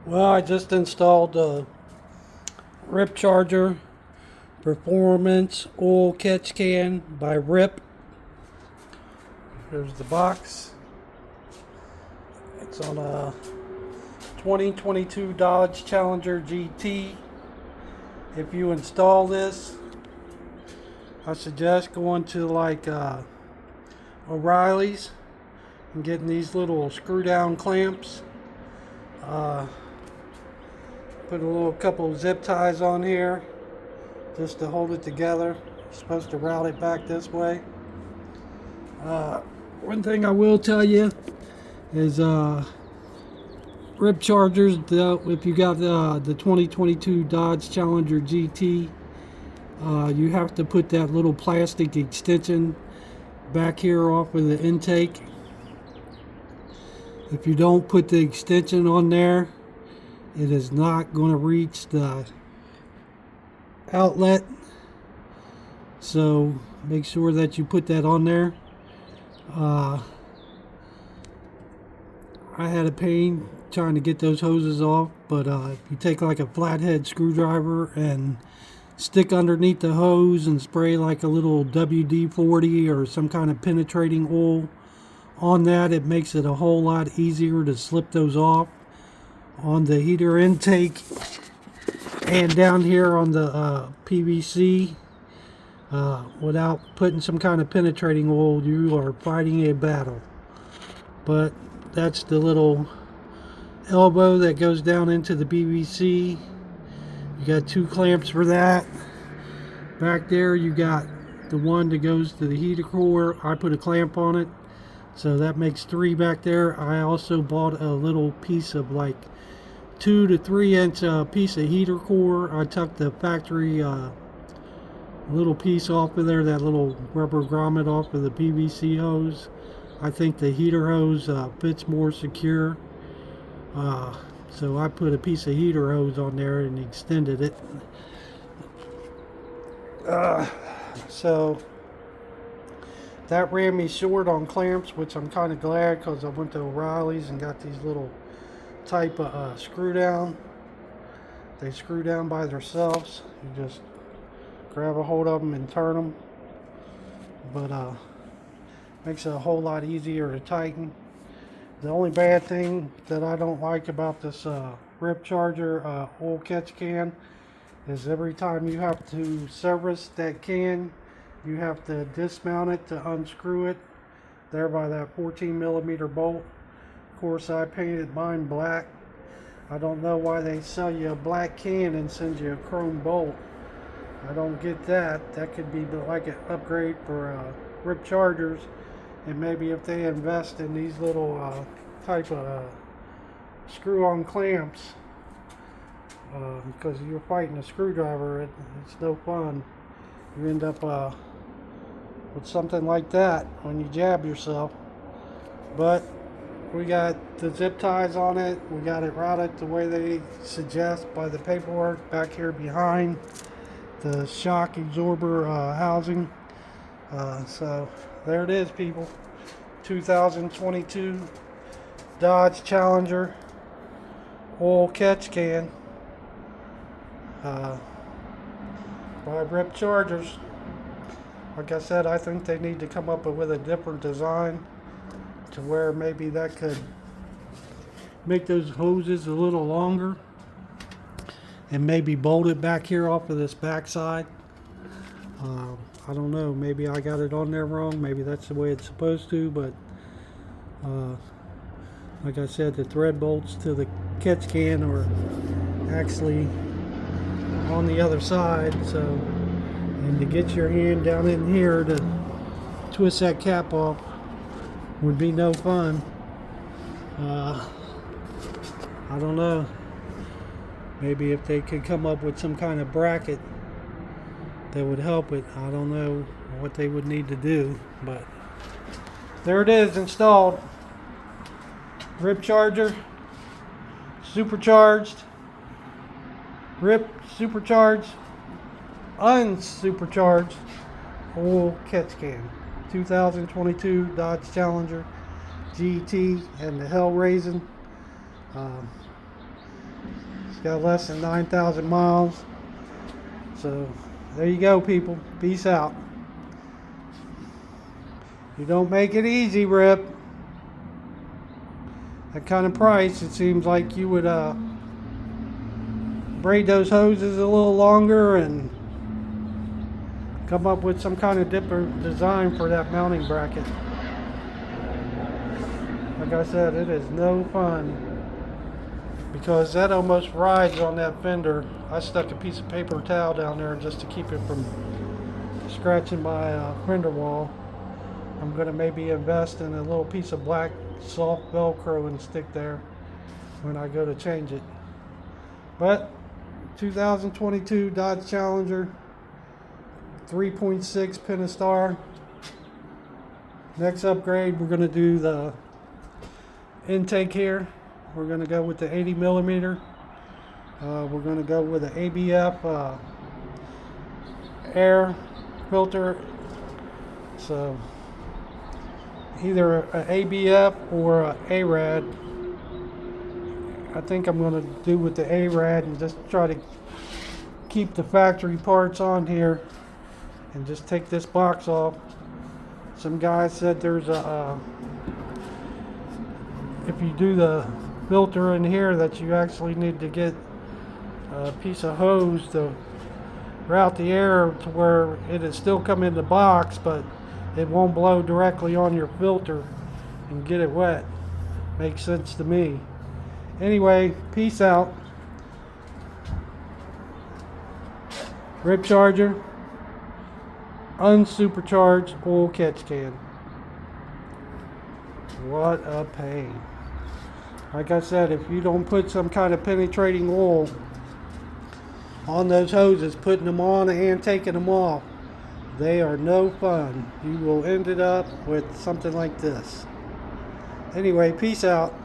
Well, I just installed the Ripp Charger Performance Oil Catch Can by Ripp. Here's the box. It's on a 2022 Dodge Challenger GT. If you install this, I suggest going to O'Reilly's and getting these little screw down clamps. Put a little couple zip ties on here just to hold it together. You're supposed to route it back this way. One thing I will tell you is Ripp Chargers, if you got the 2022 Dodge Challenger GT, you have to put that little plastic extension back here off of the intake. If you don't put the extension on there, it is not going to reach the outlet. So make sure that you put that on there. I had a pain trying to get those hoses off, but if you take like a flathead screwdriver and stick underneath the hose and spray like a little WD-40 or some kind of penetrating oil on that, it makes it a whole lot easier to slip those off on the heater intake and down here on the PVC. Without putting some kind of penetrating oil, you are fighting a battle. But that's the little elbow that goes down into the PVC. You got two clamps for that. Back there you got the one that goes to the heater core. I put a clamp on it, so that makes three back there. I also bought a little piece of like 2 to 3 inch piece of heater core. I took the factory little piece off of there, that little rubber grommet off of the PVC hose. I think the heater hose fits more secure, so I put a piece of heater hose on there and extended it. So that ran me short on clamps, which I'm kind of glad, because I went to O'Reilly's and got these little type of screw down. They screw down by themselves. You just grab a hold of them and turn them, but makes it a whole lot easier to tighten. The only bad thing that I don't like about this Ripp Charger oil catch can is every time you have to service that can, you have to dismount it to unscrew it there by that 14mm bolt. Of course, I painted mine black. I don't know why they sell you a black can and send you a chrome bolt. I don't get that. That could be like an upgrade for Ripp Chargers, and maybe if they invest in these little type of screw-on clamps, because you're fighting a screwdriver, it's no fun. You end up with something like that when you jab yourself. But we got the zip ties on it. We got it routed the way they suggest by the paperwork back here behind the shock absorber housing. So there it is, people. 2022 Dodge Challenger oil catch can by Ripp Chargers. Like I said, I think they need to come up with a different design to where maybe that could make those hoses a little longer and maybe bolt it back here off of this backside. I don't know, maybe I got it on there wrong, maybe that's the way it's supposed to, but like I said, the thread bolts to the catch can are actually on the other side, so, and to get your hand down in here to twist that cap off would be no fun. I don't know. Maybe if they could come up with some kind of bracket that would help it. I don't know what they would need to do, but there it is, installed. Ripp Charger, supercharged. Ripp supercharged, unsupercharged oil catch can. 2022 Dodge Challenger GT and the hell raising. It's got less than 9,000 miles. So there you go, people. Peace out. You don't make it easy, Ripp. That kind of price, it seems like you would braid those hoses a little longer and come up with some kind of different design for that mounting bracket. Like I said, it is no fun because that almost rides on that fender. I stuck a piece of paper towel down there just to keep it from scratching my fender wall. I'm going to maybe invest in a little piece of black soft Velcro and stick there when I go to change it. But 2022 Dodge Challenger 3.6 pentastar. Next upgrade, we're going to do the intake here. We're going to go with the 80 millimeter. We're going to go with an ABF air filter. So either an ABF or an ARAD. I think I'm going to do with the ARAD and just try to keep the factory parts on here and just take this box off. Some guy said there's a if you do the filter in here that you actually need to get a piece of hose to route the air to where it is still come in the box, but it won't blow directly on your filter and get it wet. Makes sense to me. Anyway, peace out. Ripp Charger, unsupercharged oil catch can. What a pain. Like I said, if you don't put some kind of penetrating oil on those hoses, putting them on and taking them off, they are no fun. You will end it up with something like this. Anyway, peace out.